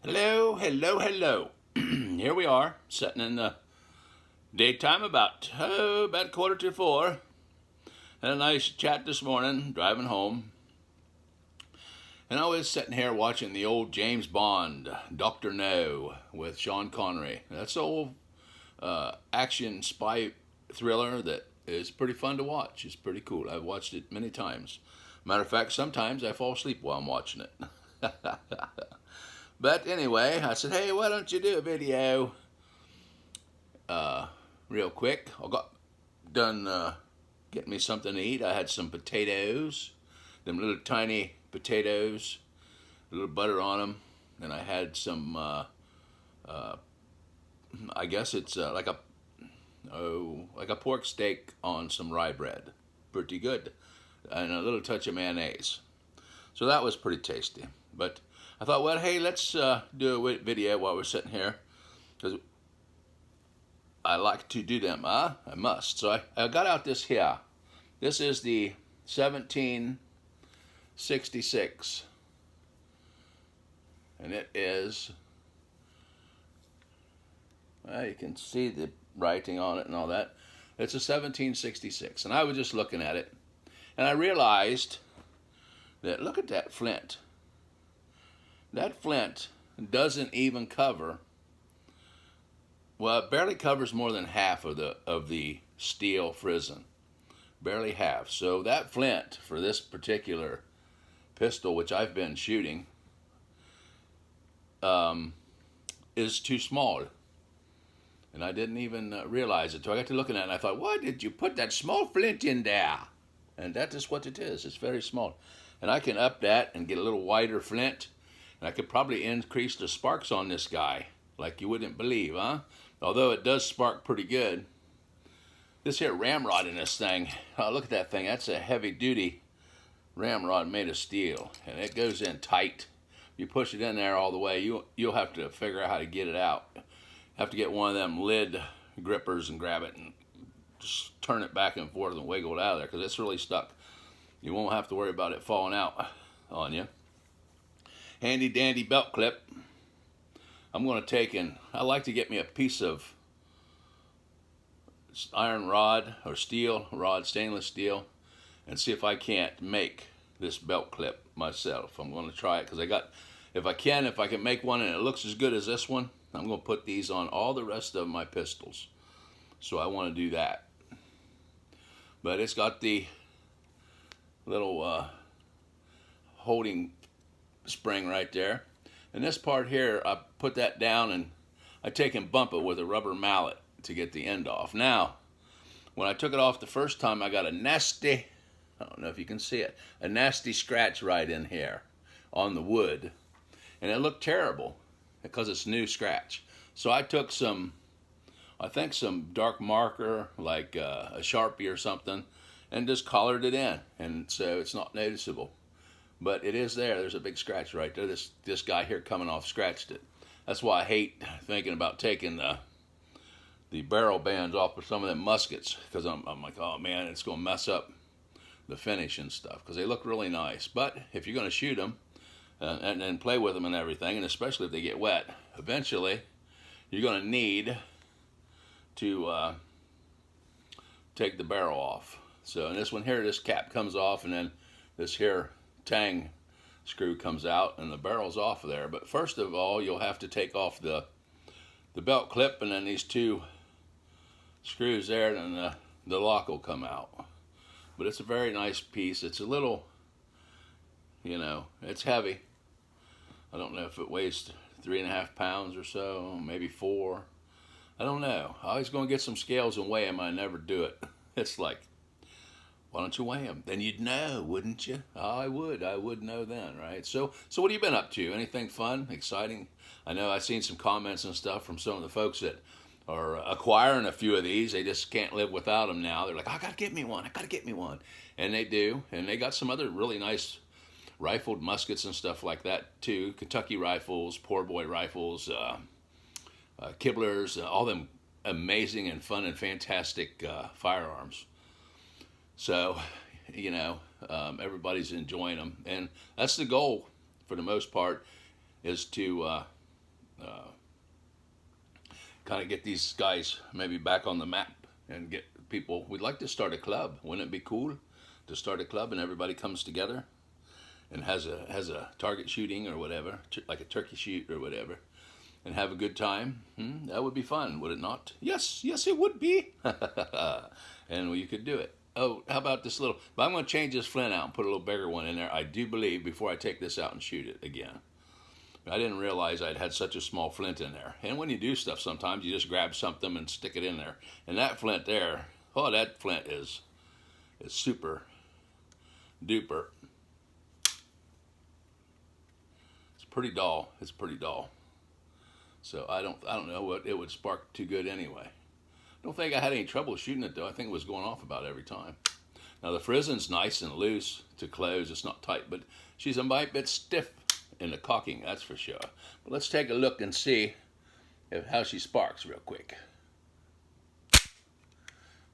Hello, hello, hello. Here we are, sitting in the daytime about 3:45. Had a nice chat this morning, driving home. And I was sitting here watching the old James Bond, Dr. No, with Sean Connery. That's an old action spy thriller that is pretty fun to watch. It's pretty cool. I've watched it many times. Matter of fact, sometimes I fall asleep while I'm watching it. But anyway, I said, hey, why don't you do a video real quick? I got done getting me something to eat. I had some potatoes, them little tiny potatoes, a little butter on them. And I had some, I guess it's like a pork steak on some rye bread. Pretty good. And a little touch of mayonnaise. So that was pretty tasty. But I thought, well, hey, let's do a video while we're sitting here, because I like to do them. I must. So I got out this here. This is the 1766, and it is. Well, you can see the writing on it and all that. It's a 1766, and I was just looking at it, and I realized that look at that flint. That flint doesn't even cover, well, it barely covers more than half of the steel frizzen. Barely half. So that flint for this particular pistol, which I've been shooting, is too small. And I didn't even realize it. So I got to looking at it and I thought, why did you put that small flint in there? And that is what it is. It's very small. And I can up that and get a little wider flint. And I could probably increase the sparks on this guy like you wouldn't believe, huh? Although it does spark pretty good. This here ramrod in this thing, oh, look at that thing. That's a heavy-duty ramrod made of steel. And it goes in tight. You push it in there all the way, you'll have to figure out how to get it out. Have to get one of them lid grippers and grab it and just turn it back and forth and wiggle it out of there because it's really stuck. You won't have to worry about it falling out on you. Handy dandy belt clip. I'm going to take and I like to get me a piece of iron rod or steel rod, stainless steel, and see if I can't make this belt clip myself. I'm going to try it because if I can make one and it looks as good as this one, I'm going to put these on all the rest of my pistols. So I want to do that. But it's got the little holding spring right there, and this part here I put that down and I take and bump it with a rubber mallet to get the end off. Now when I took it off the first time, I got a nasty, I don't know if you can see it, a nasty scratch right in here on the wood, and it looked terrible because it's new scratch. So I took some, I think some dark marker like a Sharpie or something, and just colored it in, and so it's not noticeable. But it is there. There's a big scratch right there. This guy here coming off scratched it. That's why I hate thinking about taking the barrel bands off of some of them muskets, because I'm like, oh man, it's going to mess up the finish and stuff, because they look really nice. But if you're going to shoot them and play with them and everything, and especially if they get wet, eventually you're going to need to take the barrel off. So in this one here, this cap comes off, and then this here tang screw comes out and the barrel's off of there. But first of all, you'll have to take off the belt clip, and then these two screws there, and then the lock will come out. But it's a very nice piece. It's a little, it's heavy. I don't know if it weighs 3.5 pounds or so, maybe 4. I don't know. I was going to get some scales and weigh them. I never do it. It's like, why don't you weigh them? Then you'd know, wouldn't you? I would know then, right? So what have you been up to? Anything fun, exciting? I know I've seen some comments and stuff from some of the folks that are acquiring a few of these. They just can't live without them now. They're like, I gotta get me one. And they do. And they got some other really nice rifled muskets and stuff like that too. Kentucky rifles, poor boy rifles, Kibblers, all them amazing and fun and fantastic firearms. So, everybody's enjoying them, and that's the goal for the most part, is to kind of get these guys maybe back on the map and get people. We'd like to start a club. Wouldn't it be cool to start a club and everybody comes together and has a target shooting or whatever, like a turkey shoot or whatever, and have a good time? That would be fun, would it not? Yes, yes, it would be. And you could do it. Oh, how about this little? But I'm going to change this flint out and put a little bigger one in there. I do believe before I take this out and shoot it again. I didn't realize I'd had such a small flint in there. And when you do stuff, sometimes you just grab something and stick it in there. And that flint there, oh, that flint is super duper. It's pretty dull. It's pretty dull. So I don't know what it would spark too good anyway. I don't think I had any trouble shooting it though. I think it was going off about every time. Now the frizzing's nice and loose to close. It's not tight, but she's a bit stiff in the cocking, that's for sure. But let's take a look and see how she sparks real quick.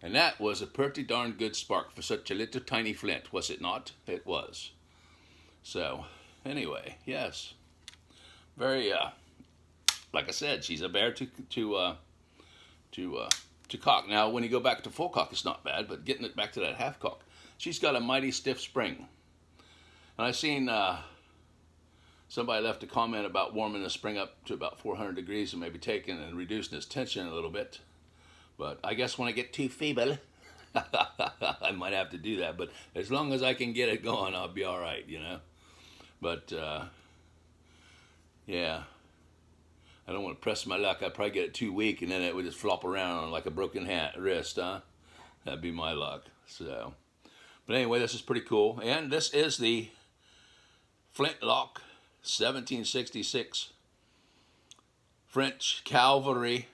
And that was a pretty darn good spark for such a little tiny flint, was it not? It was. So, anyway, yes. Very, like I said, she's a bear to cock. Now, when you go back to full cock, it's not bad, but getting it back to that half cock, she's got a mighty stiff spring. And I seen somebody left a comment about warming the spring up to about 400 degrees and maybe taking and reducing its tension a little bit. But I guess when I get too feeble, I might have to do that. But as long as I can get it going, I'll be all right, you know. But, yeah, I don't want to press my luck. I'd probably get it too weak, and then it would just flop around like a broken wrist, huh? That'd be my luck. So, but anyway, this is pretty cool. And this is the Flintlock 1766 French cavalry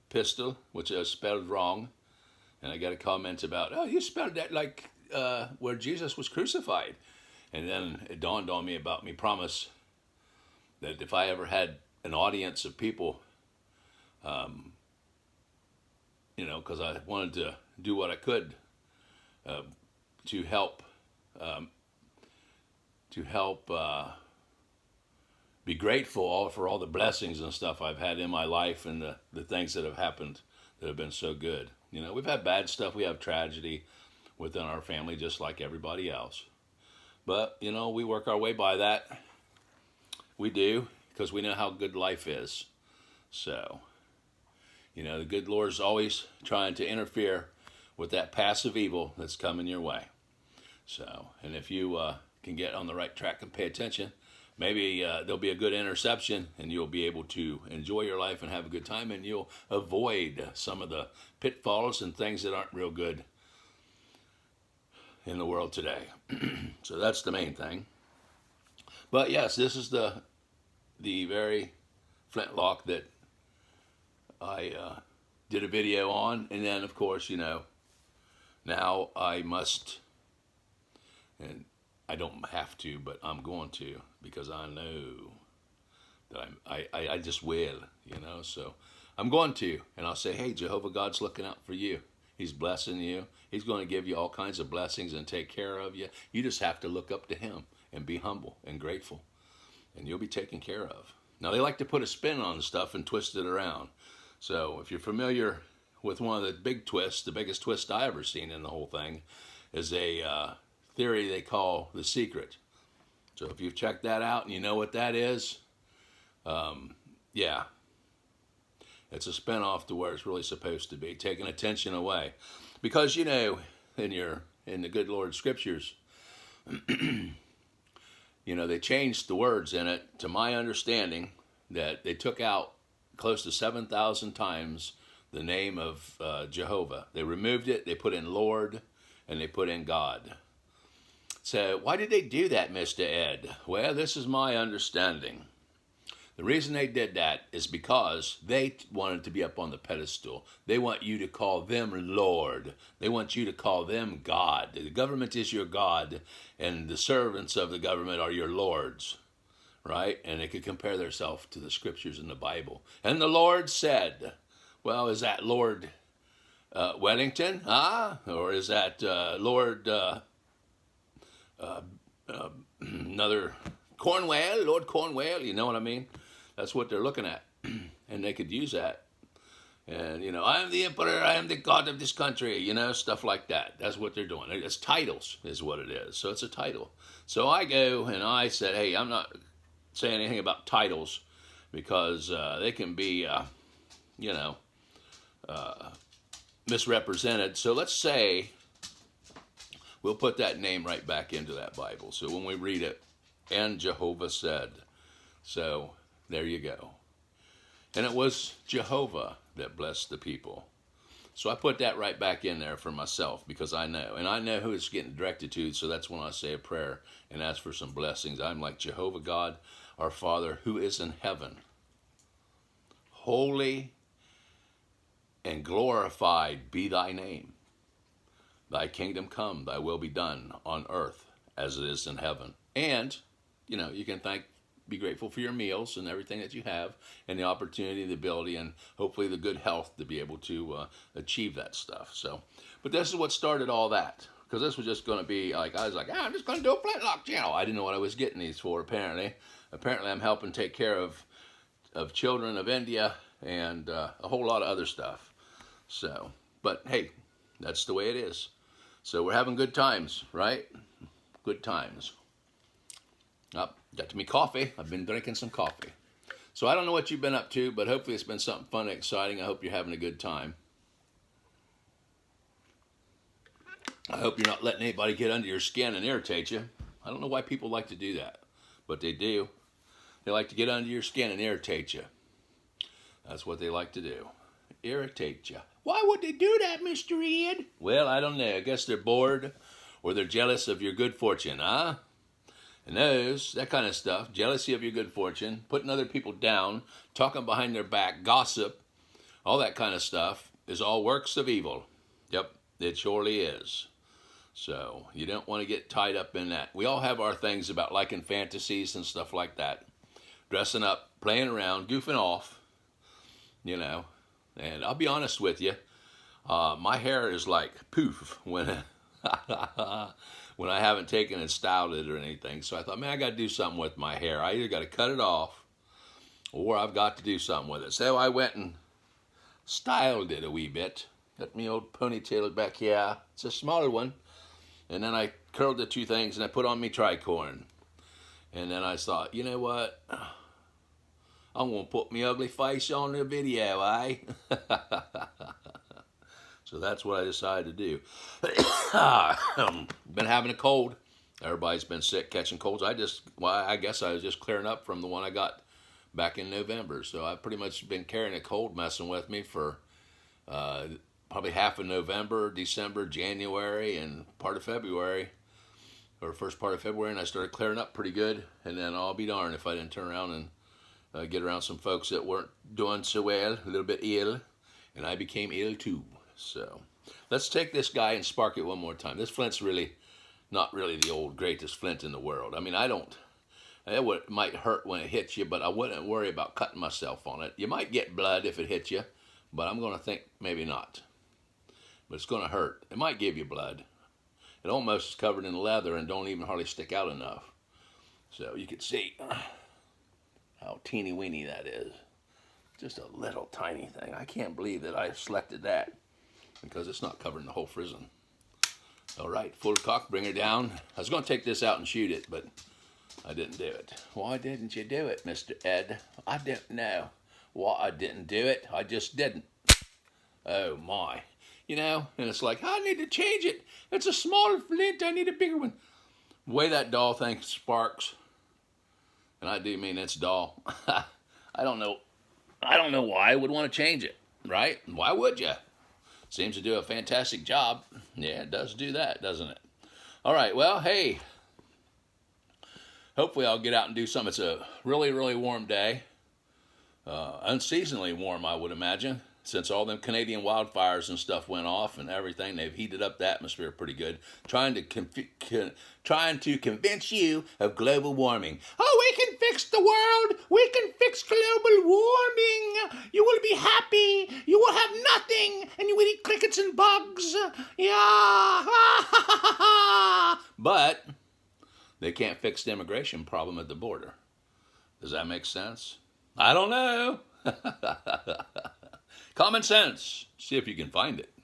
pistol, which I spelled wrong. And I got a comment about, oh, you spelled that like where Jesus was crucified. And then it dawned on me about me promise that if I ever had an audience of people, you know, because I wanted to do what I could to help be grateful for all the blessings and stuff I've had in my life and the things that have happened that have been so good. You know, we've had bad stuff. We have tragedy within our family just like everybody else. But, you know, we work our way by that. We do, because we know how good life is. So, you know, the good Lord's always trying to interfere with that passive evil that's coming your way. So, and if you can get on the right track and pay attention, maybe there'll be a good interception and you'll be able to enjoy your life and have a good time, and you'll avoid some of the pitfalls and things that aren't real good in the world today. So that's the main thing. But yes, this is the very flintlock that I did a video on. And then, of course, you know, now I must, and I don't have to, but I'm going to, because I know that I just will, you know. So I'm going to, and I'll say, hey, Jehovah God's looking out for you. He's blessing you. He's going to give you all kinds of blessings and take care of you. You just have to look up to him and be humble and grateful, and you'll be taken care of. Now, they like to put a spin on stuff and twist it around. So if you're familiar with one of the big twists, the biggest twist I ever seen in the whole thing is a theory they call The Secret. So if you've checked that out and you know what that is, yeah, it's a spin-off to where it's really supposed to be, taking attention away. Because, you know, in the good Lord scriptures, you know, they changed the words in it, to my understanding, that they took out close to 7,000 times the name of Jehovah. They removed it, they put in Lord, and they put in God. So why did they do that, Mr. Ed? Well, this is my understanding. The reason they did that is because they wanted to be up on the pedestal. They want you to call them Lord. They want you to call them God. The government is your God, and the servants of the government are your lords, right? And they could compare themselves to the scriptures in the Bible. And the Lord said, well, is that Lord Wellington? Or is that Lord another Cornwell, Lord Cornwell? You know what I mean? That's what they're looking at. And they could use that. And, you know, I am the emperor, I am the god of this country, you know, stuff like that. That's what they're doing. It's titles is what it is. So it's a title. So I go and I said, hey, I'm not saying anything about titles because they can be, you know, misrepresented. So let's say we'll put that name right back into that Bible. So when we read it, and Jehovah said. So there you go. And it was Jehovah that blessed the people. So I put that right back in there for myself because I know. And I know who it's getting directed to. So that's when I say a prayer and ask for some blessings. I'm like, Jehovah God, our Father, who is in heaven. Holy and glorified be thy name. Thy kingdom come, thy will be done on earth as it is in heaven. And, you know, you can be grateful for your meals and everything that you have and the opportunity, the ability, and hopefully the good health to be able to achieve that stuff. So, but this is what started all that. Because this was just going to be like, I was like, I'm just going to do a Flintlock channel. I didn't know what I was getting these for, apparently. Apparently I'm helping take care of children of India and a whole lot of other stuff. So, but hey, that's the way it is. So we're having good times, right? Good times. Oh, got to me coffee. I've been drinking some coffee. So I don't know what you've been up to, but hopefully it's been something fun and exciting. I hope you're having a good time. I hope you're not letting anybody get under your skin and irritate you. I don't know why people like to do that, but they do. They like to get under your skin and irritate you. That's what they like to do. Irritate you. Why would they do that, Mr. Ed? Well, I don't know. I guess they're bored or they're jealous of your good fortune, huh? And that kind of stuff, jealousy of your good fortune, putting other people down, talking behind their back, gossip, all that kind of stuff is all works of evil. Yep, it surely is. So you don't want to get tied up in that. We all have our things about liking fantasies and stuff like that. Dressing up, playing around, goofing off, you know. And I'll be honest with you, my hair is like poof when when I haven't taken and styled it or anything. So I thought, man, I got to do something with my hair. I either got to cut it off or I've got to do something with it. So I went and styled it a wee bit. Got me old ponytail back here. It's a smaller one. And then I curled the two things and I put on me tricorn. And then I thought, you know what? I'm going to put my ugly face on the video, eh? So that's what I decided to do. Been having a cold. Everybody's been sick, catching colds. I guess I was just clearing up from the one I got back in November. So I've pretty much been carrying a cold messing with me for probably half of November, December, January, and part of February, or first part of February, and I started clearing up pretty good. And then I'll be darned if I didn't turn around and get around some folks that weren't doing so well, a little bit ill, and I became ill too. So let's take this guy and spark it one more time. This flint's really not really the old greatest flint in the world. I mean, it might hurt when it hits you, but I wouldn't worry about cutting myself on it. You might get blood if it hits you, but I'm going to think maybe not. But it's going to hurt. It might give you blood. It almost is covered in leather and don't even hardly stick out enough. So you can see how teeny weeny that is. Just a little tiny thing. I can't believe that I selected that because it's not covering the whole frizzen. All right, full cock, bring her down. I was going to take this out and shoot it, but I didn't do it. Why didn't you do it, Mr. Ed? I didn't know. Why I didn't do it? I just didn't. Oh, my. You know, and it's like, I need to change it. It's a smaller flint. I need a bigger one. The way that doll thing sparks, and I do mean it's doll. I don't know why I would want to change it, right? Why would you? Seems to do a fantastic job. Yeah, it does do that, doesn't it? All right, well, hey. Hopefully I'll get out and do something. It's a really, really warm day. Unseasonably warm, I would imagine. Since all them Canadian wildfires and stuff went off and everything, they've heated up the atmosphere pretty good. Trying to convince you of global warming. Oh, we can fix the world. We can fix global warming. You will be happy. You will have nothing, and you will eat crickets and bugs. Yeah. But they can't fix the immigration problem at the border. Does that make sense? I don't know. Common sense. See if you can find it.